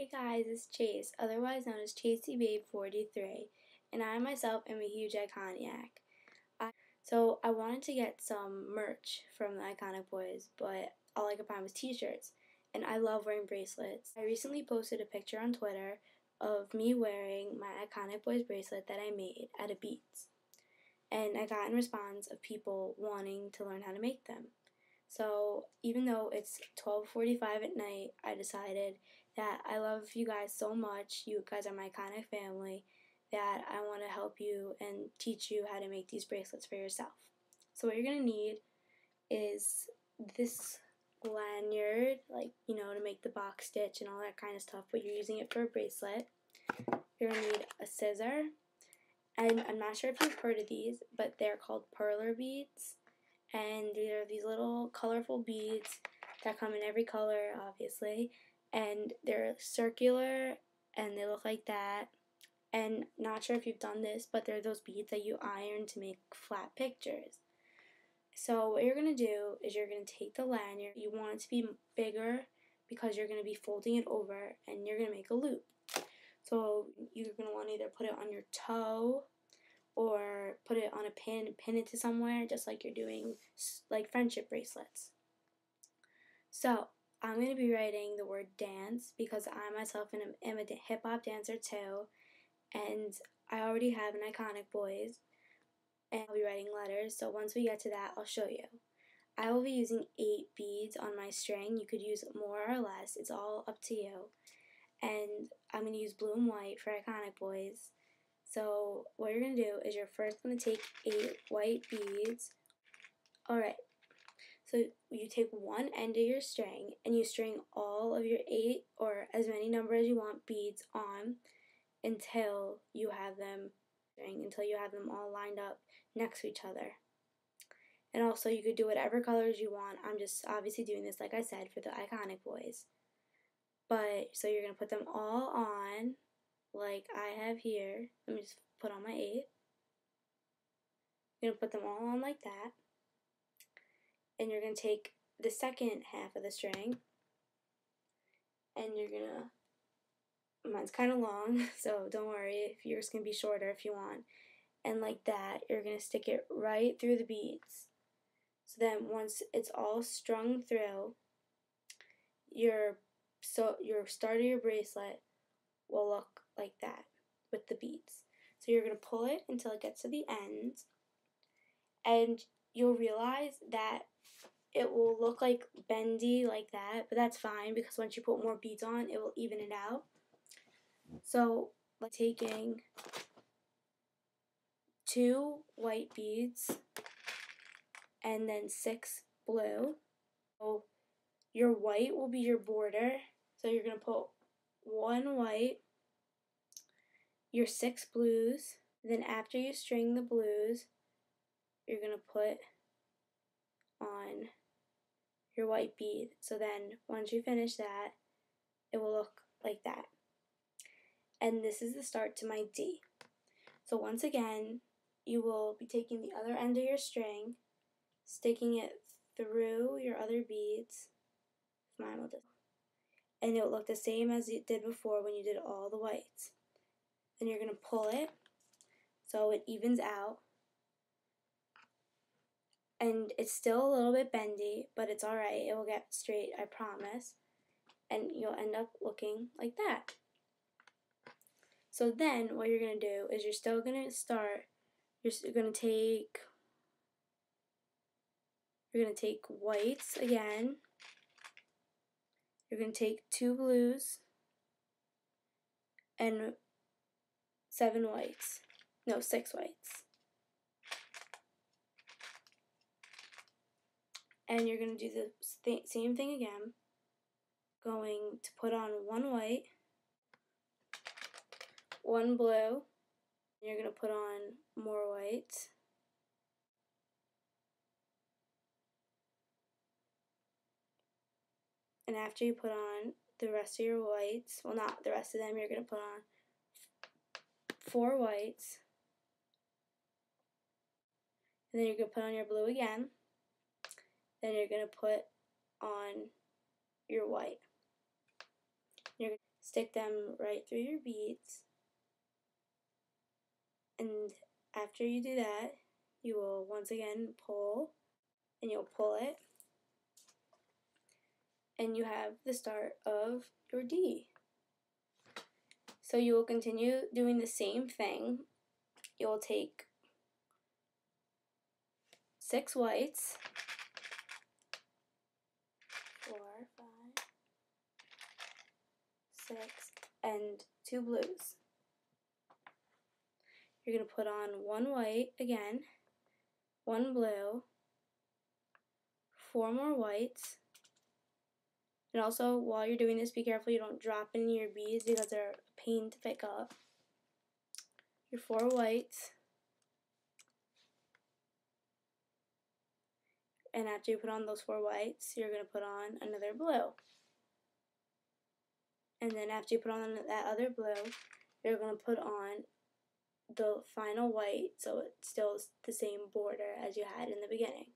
Hey guys, it's Chase, otherwise known as Chasey Babe 43, and I myself am a huge Iconiac. So I wanted to get some merch from the Iconic Boys, but all I could find was t-shirts, and I love wearing bracelets. I recently posted a picture on Twitter of me wearing my Iconic Boys bracelet that I made out of beads, and I got in response of people wanting to learn how to make them. So even though it's 12:45 at night, I decided that I love you guys so much. You guys are my iconic family, that I want to help you and teach you how to make these bracelets for yourself. So what you're going to need is this lanyard, like, to make the box stitch and all that kind of stuff, but you're using it for a bracelet. You're going to need a scissor, and I'm not sure if you've heard of these, but they're called perler beads. And they're these little colorful beads that come in every color, obviously, and they're circular and they look like that. And not sure if you've done this, but they're those beads that you iron to make flat pictures. So what you're going to do is you're going to take the lanyard. You want it to be bigger because you're going to be folding it over and you're going to make a loop. So you're going to want to either put it on your toe or put it on a pin and pin it to somewhere, just like you're doing like friendship bracelets. So I'm going to be writing the word dance because I myself am a hip-hop dancer too, and I already have an Iconic Boys, and I'll be writing letters. So once we get to that, I'll show you. I will be using 8 beads on my string. You could use more or less. It's all up to you. And I'm going to use blue and white for Iconic Boys. So what you're going to do is you're first going to take 8 white beads. Alright, so you take one end of your string and you string all of your 8 or as many number as you want beads on until you have them all lined up next to each other. And also you could do whatever colors you want. I'm just obviously doing this, like I said, for the Iconic Boys. But so you're going to put them all on like I have here. Let me just put on my 8. You're going to put them all on like that. And you're going to take the second half of the string. And you're going to, mine's kind of long, so don't worry if yours can be shorter if you want. And like that, you're going to stick it right through the beads. So then once it's all strung through, your start of your bracelet will look like that with the beads. So you're going to pull it until it gets to the end, and you'll realize that it will look like bendy like that, but that's fine because once you put more beads on, it will even it out. So like taking 2 white beads and then 6 blue. So your white will be your border. So you're going to put 1 white, your 6 blues, then after you string the blues, you're going to put on your white bead. So then once you finish that, it will look like that. And this is the start to my D. So once again, you will be taking the other end of your string, sticking it through your other beads. Mine will do. And it will look the same as it did before when you did all the whites. Then you're going to pull it so it evens out. And it's still a little bit bendy, but it's alright. It will get straight, I promise. And you'll end up looking like that. So then what you're going to do is you're still going to start, you're going to take whites again. You're going to take 2 blues and 6 whites. And you're going to do the same thing again. Going to put on 1 white, 1 blue. You're going to put on more whites. And after you put on the rest of your whites, well, not the rest of them, you're going to put on 4 whites. And then you're going to put on your blue again. Then you're going to put on your white. stick them right through your beads. And after you do that, you will once again pull, and you'll pull it, and you have the start of your D. So you will continue doing the same thing. You'll take 6 whites, 4, 5, 6, and 2 blues. You're going to put on 1 white again, 1 blue, 4 more whites, and also while you're doing this, be careful you don't drop any of your beads because they're a pain to pick up. Your 4 whites, and after you put on those 4 whites, you're going to put on another blue. And then after you put on that other blue, you're going to put on the final white so it's still the same border as you had in the beginning.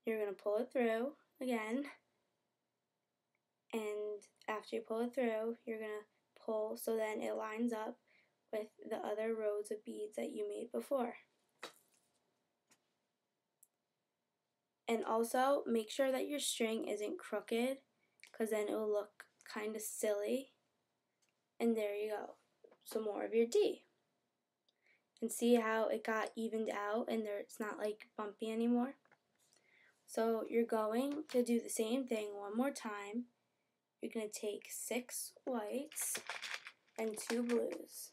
You're going to pull it through again, and after you pull it through, you're going to pull so then it lines up with the other rows of beads that you made before. And also make sure that your string isn't crooked, because then it will look kind of silly. And there you go, some more of your D. And see how it got evened out and it's not like bumpy anymore? So you're going to do the same thing one more time. You're going to take 6 whites and 2 blues.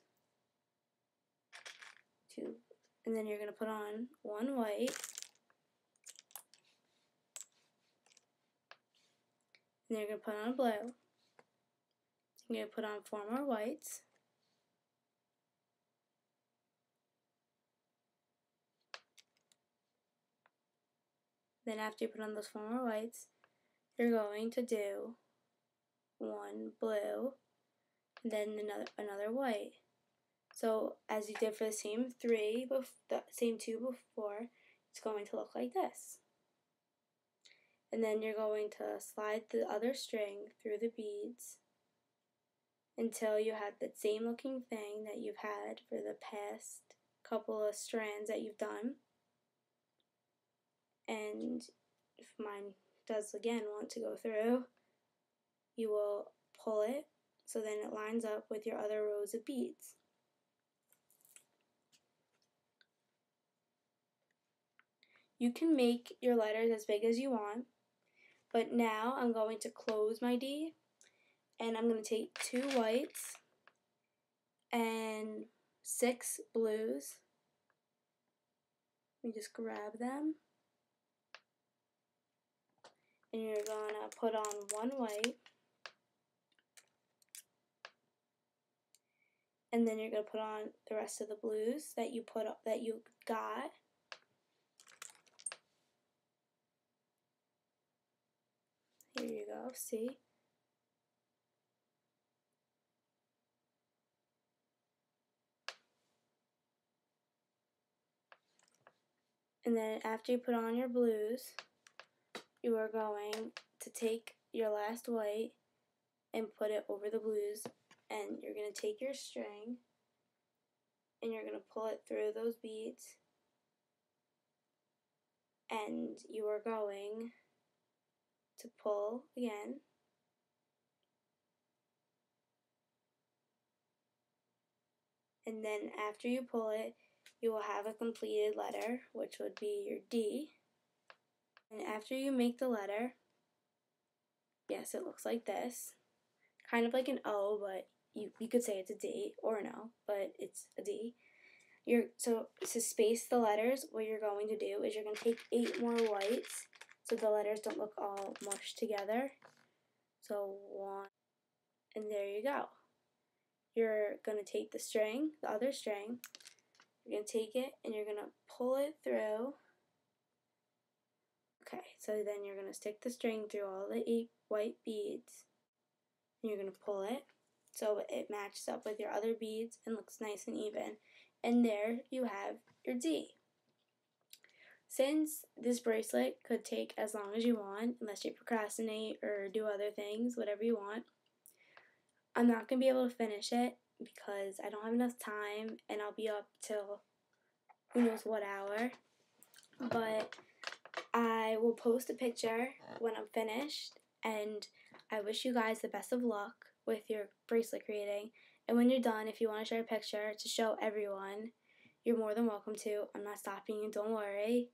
And then you're going to put on 1 white. And then you're going to put on a blue. You're going to put on 4 more whites. Then after you put on those 4 more whites, you're going to do 1 blue, and then another white. So as you did for the same 2 before, it's going to look like this. And then you're going to slide the other string through the beads until you have the same looking thing that you've had for the past couple of strands that you've done. And if mine does again want to go through, you will pull it so then it lines up with your other rows of beads. You can make your letters as big as you want, but now I'm going to close my D, and I'm going to take 2 whites and 6 blues. Let me just grab them. And you're going to put on 1 white. And then you're going to put on the rest of the blues that you got. Here you go, see? And then after you put on your blues, you are going to take your last white and put it over the blues, and you're going to take your string and you're going to pull it through those beads, and you are going to pull again, and then after you pull it, you will have a completed letter, which would be your D. And after you make the letter, yes, it looks like this, kind of like an O, but you could say it's a D or an O, but it's a D. So to space the letters, what you're going to do is you're going to take 8 more whites so the letters don't look all mushed together. So 1, and there you go. You're going to take the string, the other string, you're going to take it and you're going to pull it through. Okay, so then you're going to stick the string through all the 8 white beads, and you're going to pull it so it matches up with your other beads and looks nice and even. And there you have your D. since this bracelet could take as long as you want, unless you procrastinate or do other things, whatever you want, I'm not going to be able to finish it because I don't have enough time and I'll be up till who knows what hour. But I will post a picture when I'm finished, and I wish you guys the best of luck with your bracelet creating. And when you're done, if you want to share a picture to show everyone, you're more than welcome to. I'm not stopping you, don't worry.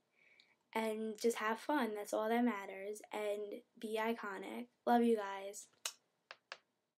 And just have fun, that's all that matters. And be iconic. Love you guys.